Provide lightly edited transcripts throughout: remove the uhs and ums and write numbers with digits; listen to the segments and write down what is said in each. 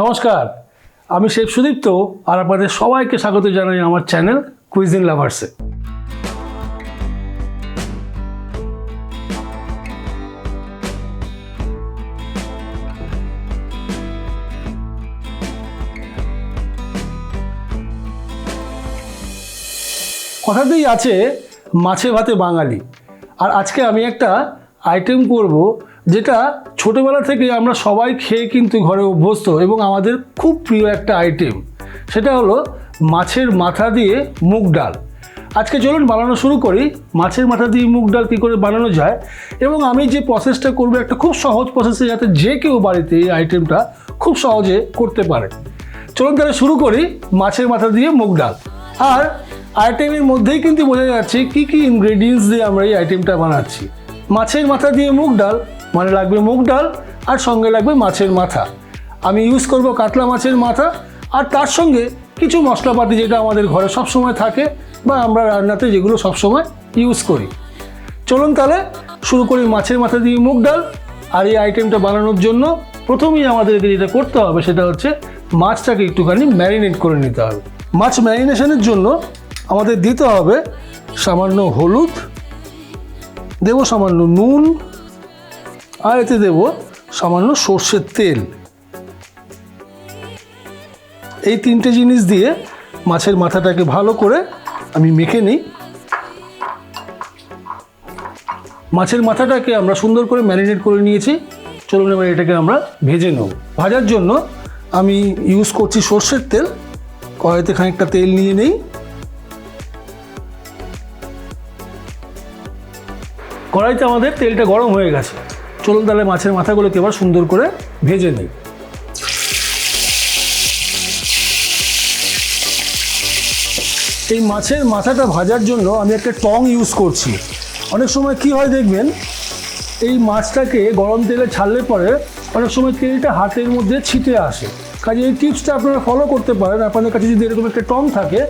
নমস্কার, আমি শেফ সুদীপ্ত আর আপনাদের সবাইকে স্বাগত জানাই আমার চ্যানেল কুইজিন লাভার্সে। কথাতেই আছে মাছে ভাতে বাঙালি, আর আজকে আমি একটা আইটেম করব যেটা ছোটোবেলা থেকে আমরা সবাই খেয়ে কিন্তু ঘরে অভ্যস্ত এবং আমাদের খুব প্রিয় একটা আইটেম। সেটা হলো মাছের মাথা দিয়ে মুগ ডাল। আজকে চলুন বানানো শুরু করি। মাছের মাথা দিয়ে মুগ ডাল কী করে বানানো যায় এবং আমি যে প্রসেসটা করবো একটা খুব সহজ প্রসেসে, যাতে যে কেউ বাড়িতে এই আইটেমটা খুব সহজে করতে পারে। চলুন তাহলে শুরু করি মাছের মাথা দিয়ে মুগ ডাল। আর আইটেমের মধ্যেই কিন্তু বোঝা যাচ্ছে কী কী ইনগ্রেডিয়েন্টস দিয়ে আমরা এই আইটেমটা বানাচ্ছি। মাছের মাথা দিয়ে মুগ ডাল মানে লাগবে মুগ ডাল আর সঙ্গে লাগবে মাছের মাথা। আমি ইউজ করব কাতলা মাছের মাথা, আর তার সঙ্গে কিছু মশলাপাতি যেটা আমাদের ঘরে সবসময় থাকে বা আমরা রান্নাতে যেগুলো সবসময় ইউজ করি। চলুন তাহলে শুরু করি মাছের মাথা দিয়ে মুগ ডাল। আর এই আইটেমটা বানানোর জন্য প্রথমেই আমাদেরকে যেটা করতে হবে সেটা হচ্ছে মাছটাকে একটুখানি ম্যারিনেট করে নিতে হবে। মাছ ম্যারিনেশনের জন্য আমাদের দিতে হবে সামান্য হলুদ, দেব সামান্য নুন, আর এতে দেব সামান্য সর্ষের তেল। এই তিনটে জিনিস দিয়ে মাছের মাথাটাকে ভালো করে আমি মেখে নিই। মাছের মাথাটাকে আমরা সুন্দর করে ম্যারিনেট করে নিয়েছি। চলুন এবার এটাকে আমরা ভেজে নেব। ভাজার জন্য আমি ইউজ করছি সর্ষের তেল। কড়াইতে খানিকটা তেল নিয়ে নেই। কড়াইতে আমাদের তেলটা গরম হয়ে গেছে। চলুন তাহলে মাছের মাথাগুলোকে এবার সুন্দর করে ভেজে নিই। এই মাছের মাথাটা ভাজার জন্য আমি একটা টং ইউজ করছি। অনেক সময় কি হয় দেখবেন, এই মাছটাকে গরম তেলে ছাড়লে পরে অনেক সময় তেলটা হাতের মধ্যে ছিটে আসে। কাজে এই টিপসটা আপনারা ফলো করতে পারেন। আপনাদের কাছে যদি এরকম একটা টং থাকে,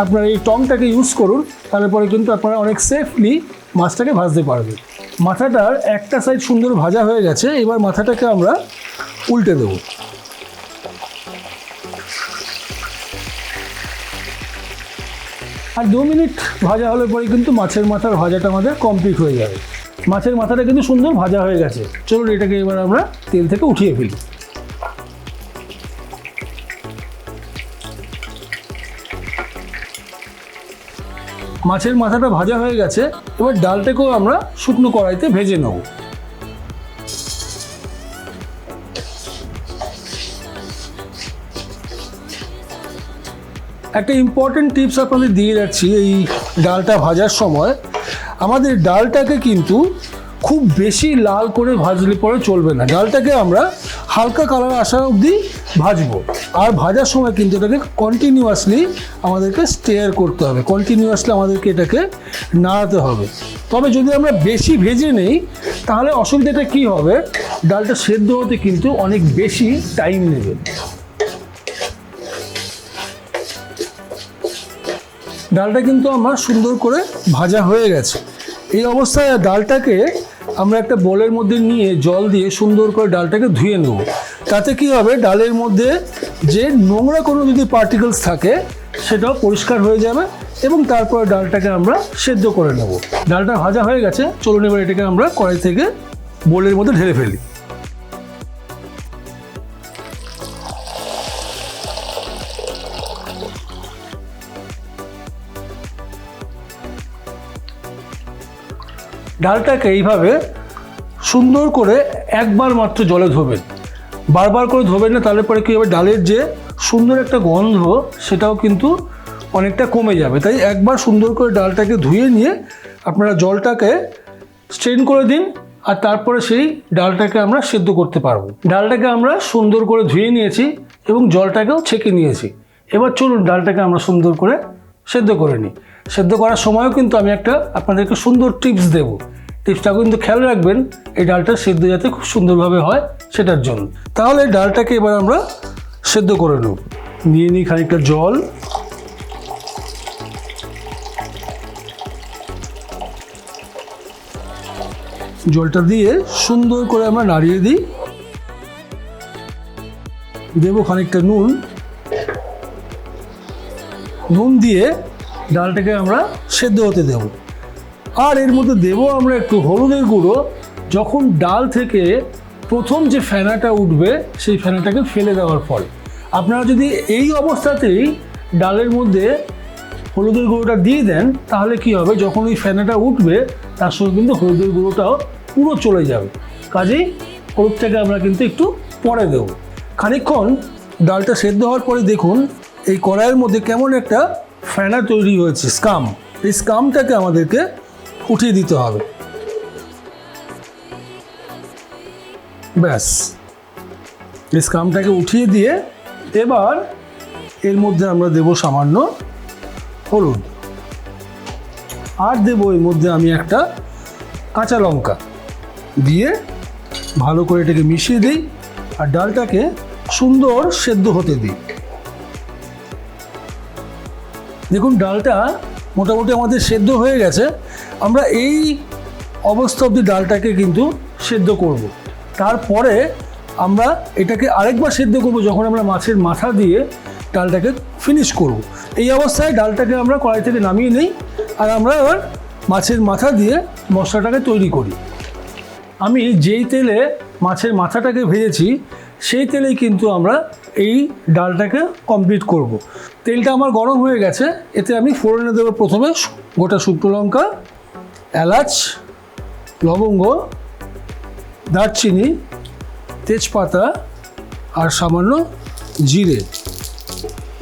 আপনারা এই টংটাকে ইউজ করুন, তাহলে পরে কিন্তু আপনারা অনেক সেফলি মাছটাকে ভাজতে পারবেন। মাথাটার একটা সাইড সুন্দর ভাজা হয়ে গেছে। এবার মাথাটাকে আমরা উল্টে দেব। আর 2 মিনিট ভাজা হলে পরে কিন্তু মাছের মাথার ভাজাটা আমাদের কমপ্লিট হয়ে যাবে। মাছের মাথাটা কিন্তু সুন্দর ভাজা হয়ে গেছে। চলুন এটাকে এবার আমরা তেল থেকে উঠিয়ে ফেলি। মাছের মাথাটা ভাজা হয়ে গেছে। এবার ডালটাকেও আমরা শুকনো কড়াইতে ভেজে নেব। একটা ইম্পর্টেন্ট টিপস আপনাদের দিয়ে রাখছি। এই ডালটা ভাজার সময় আমাদের ডালটাকে কিন্তু খুব বেশি লাল করে ভাজলে পরে চলবে না। ডালটাকে আমরা হালকা কালার আসা অবধি ভাজবো। আর ভাজার সময় কিন্তু এটাকে কন্টিনিউয়াসলি আমাদেরকে স্টেয়ার করতে হবে। কন্টিনিউয়াসলি আমাদেরকে এটাকে নাড়াতে হবে। তবে যদি আমরা বেশি ভেজে নেই তাহলে অসুবিধাটা কী হবে, ডালটা সেদ্ধ হতে কিন্তু অনেক বেশি টাইম নেবে। ডালটা কিন্তু আমার সুন্দর করে ভাজা হয়ে গেছে। এই অবস্থায় ডালটাকে আমরা একটা বোলের মধ্যে নিয়ে জল দিয়ে সুন্দর করে ডালটাকে ধুয়ে নেব। তাতে কি হবে, ডালের মধ্যে যে নোংরা কোনো যদি পার্টিকেলস থাকে সেটাও পরিষ্কার হয়ে যাবে এবং তারপরে ডালটাকে আমরা সেদ্ধ করে নেব। ডালটা ভাজা হয়ে গেছে। চলুন এবার এটাকে আমরা কড়াই থেকে বোলের মধ্যে ঢেলে ফেলি। ডালটাকে এইভাবে সুন্দর করে একবার মাত্র জলে ধোবেন, বারবার করে ধোবেন না, তাহলে পরে কী হবে, ডালের যে সুন্দর একটা গন্ধ সেটাও কিন্তু অনেকটা কমে যাবে। তাই একবার সুন্দর করে ডালটাকে ধুয়ে নিয়ে আপনারা জলটাকে স্ট্রেন করে দিন, আর তারপরে সেই ডালটাকে আমরা সেদ্ধ করতে পারবো। ডালটাকে আমরা সুন্দর করে ধুয়ে নিয়েছি এবং জলটাকেও ছেঁকে নিয়েছি। এবার চলুন ডালটাকে আমরা সুন্দর করে সেদ্ধ করে নিই। সেদ্ধ করার সময়ও কিন্তু আমি একটা আপনাদেরকে সুন্দর টিপস দেবো। টিপসটা কিন্তু খেয়াল রাখবেন, এই ডালটা সেদ্ধ যাতে খুব সুন্দরভাবে হয় সেটার জন্য। তাহলে ডালটাকে এবার আমরা সেদ্ধ করে নেব। নিয়ে নিই খানিকটা জল। জলটা দিয়ে সুন্দর করে আমরা নাড়িয়ে দিই। দেবো খানিকটা নুন। নুন দিয়ে ডালটাকে আমরা সেদ্ধ হতে দেব। আর এর মধ্যে দেবো আমরা একটু হলুদের গুঁড়ো। যখন ডাল থেকে প্রথম যে ফেনাটা উঠবে সেই ফেনাটাকে ফেলে দেওয়ার ফলে, আপনারা যদি এই অবস্থাতেই ডালের মধ্যে হলুদের গুঁড়োটা দিয়ে দেন তাহলে কি হবে, যখন ওই ফেনাটা উঠবে তার সঙ্গে কিন্তু হলুদের গুঁড়োটাও পুরো চলে যাবে। কাজেই হলুদটাকে আমরা কিন্তু একটু পরে দেব। খানিকক্ষণ ডালটা সেদ্ধ হওয়ার পরে দেখুন এই কড়াইয়ের মধ্যে কেমন একটা ফেনা তৈরি হয়েছে, স্কাম। এই স্কামটাকে আমাদেরকে উঠিয়ে দিতে হবে। ব্যাস, এই স্কামটাকে উঠিয়ে দিয়ে এবার এর মধ্যে আমরা দেব সামান্য হলুদ, আর দেবো এর মধ্যে আমি একটা কাঁচা লঙ্কা দিয়ে ভালো করে এটাকে মিশিয়ে দিই আর ডালটাকে সুন্দর সেদ্ধ হতে দিই। দেখুন ডালটা মোটামুটি আমাদের সেদ্ধ হয়ে গেছে। আমরা এই অবস্থা অবধি ডালটাকে কিন্তু সেদ্ধ করব। তারপরে আমরা এটাকে আরেকবার সেদ্ধ করব যখন আমরা মাছের মাথা দিয়ে ডালটাকে ফিনিশ করব। এই অবস্থায় ডালটাকে আমরা কড়াই থেকে নামিয়ে নিই আর আমরা এবার মাছের মাথা দিয়ে মশলাটাকে তৈরি করি। আমি যেই তেলে মাছের মাথাটাকে ভেজেছি সেই তেলেই কিন্তু আমরা এই ডালটাকে কমপ্লিট করব। তেলটা আমার গরম হয়ে গেছে, এতে আমি ফোড়নে দেবো প্রথমে গোটা শুকনো লঙ্কা, এলাচ, লবঙ্গ, দারচিনি, তেজপাতা আর সামান্য জিরে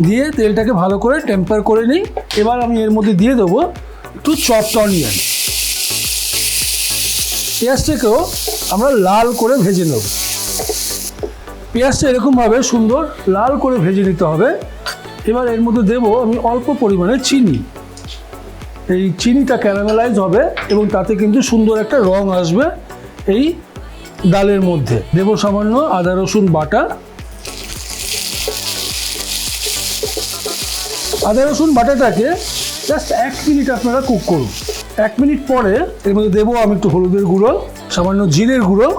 দিয়ে তেলটাকে ভালো করে টেম্পার করে নিই। এবার আমি এর মধ্যে দিয়ে দেবো একটু চপড অনিয়ন। পেঁয়াজটাকেও আমরা লাল করে ভেজে নেব। পেঁয়াজটা এরকমভাবে সুন্দর লাল করে ভেজে নিতে হবে। এবার এর মধ্যে দেবো আমি অল্প পরিমাণে চিনি। এই চিনিটা ক্যারামেলাইজ হবে এবং তাতে কিন্তু সুন্দর একটা রং আসবে এই ডালের মধ্যে। দেবো সামান্য আদা রসুন বাটা। আদা রসুন বাটাটাকে জাস্ট 1 মিনিট আপনারা কুক করুন। 1 মিনিট পরে এর মধ্যে দেবো আমি একটু হলুদের গুঁড়ো, সামান্য জিরের গুঁড়ো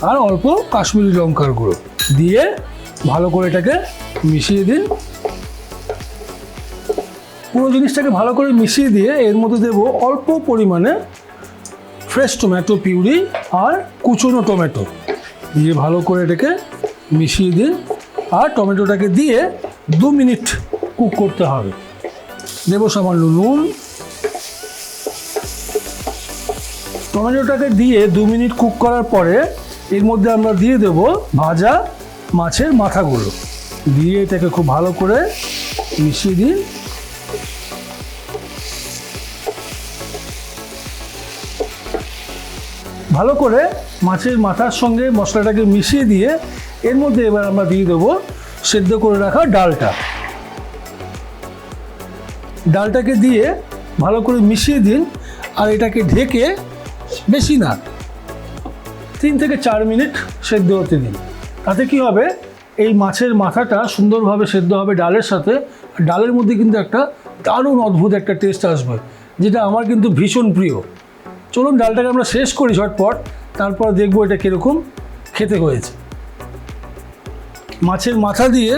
আর অল্প কাশ্মীরি লঙ্কার গুঁড়ো দিয়ে ভালো করে এটাকে মিশিয়ে দিন। পুরো জিনিসটাকে ভালো করে মিশিয়ে দিয়ে এর মধ্যে দেবো অল্প পরিমাণে ফ্রেশ টমেটো পিউরি আর কুচনো টমেটো দিয়ে ভালো করে এটাকে মিশিয়ে দিন। আর টমেটোটাকে দিয়ে 2 মিনিট কুক করতে হবে। দেবো সামান্য নুন। টমেটোটাকে দিয়ে 2 মিনিট কুক করার পরে এর মধ্যে আমরা দিয়ে দেব ভাজা মাছের মাথাগুলো দিয়ে এটাকে খুব ভালো করে মিশিয়ে দিন। ভালো করে মাছের মাথার সঙ্গে মশলাটাকে মিশিয়ে দিয়ে এর মধ্যে এবার আমরা দিয়ে দেবো সেদ্ধ করে রাখা ডালটা। ডালটাকে দিয়ে ভালো করে মিশিয়ে দিন আর এটাকে ঢেকে বেশি না 3 থেকে 4 মিনিট সেদ্ধ হতে দিন। তাতে কি হবে, এই মাছের মাথাটা সুন্দরভাবে সেদ্ধ হবে ডালের সাথে। ডালের মধ্যে কিন্তু একটা দারুণ অদ্ভুত একটা টেস্ট আসবে, যেটা আমার কিন্তু ভীষণ প্রিয়। চলুন ডালটাকে আমরা শেষ করি ঝটপট, তারপর দেখবো এটা কীরকম খেতে হয়েছে। মাছের মাথা দিয়ে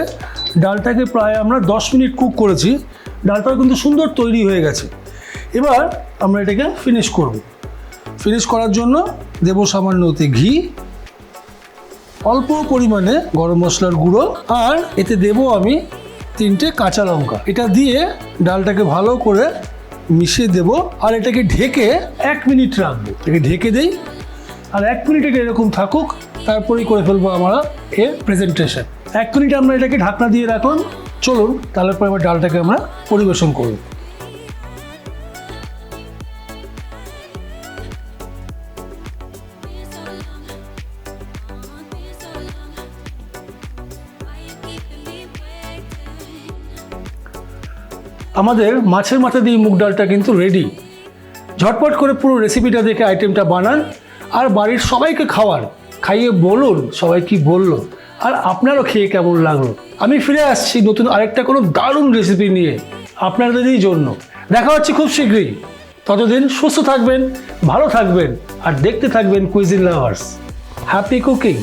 ডালটাকে প্রায় আমরা 10 মিনিট কুক করেছি। ডালটাও কিন্তু সুন্দর তৈরি হয়ে গেছে। এবার আমরা এটাকে ফিনিশ করব। ফিনিশ করার জন্য দেবো সামান্য ঘি, অল্প পরিমাণে গরম মশলার গুঁড়ো আর এতে দেবো আমি 3টে কাঁচা লঙ্কা। এটা দিয়ে ডালটাকে ভালো করে মিশিয়ে দেব আর এটাকে ঢেকে 1 মিনিট রাখবো। এটাকে ঢেকে দেই আর 1 মিনিট এটা এরকম থাকুক, তারপরেই করে ফেলবো আমরা এর প্রেজেন্টেশন। 1 মিনিট আমরা এটাকে ঢাকনা দিয়ে রাখুন। চলুন তারপর এবার ডালটাকে আমরা পরিবেশন করব। আমাদের মাছের মাথা দিয়ে মুগ ডালটা কিন্তু রেডি। ঝটপট করে পুরো রেসিপিটা দেখে আইটেমটা বানান আর বাড়ির সবাইকে খাওয়ান। খাইয়ে বলুন সবাই কি বললো আর আপনারও খেয়ে কেমন লাগলো। আমি ফিরে আসছি নতুন আরেকটা কোনো দারুণ রেসিপি নিয়ে আপনাদেরই জন্য। দেখা হচ্ছে খুব শীঘ্রই। ততদিন সুস্থ থাকবেন, ভালো থাকবেন আর দেখতে থাকবেন কুইজিন লাভার্স। Happy cooking.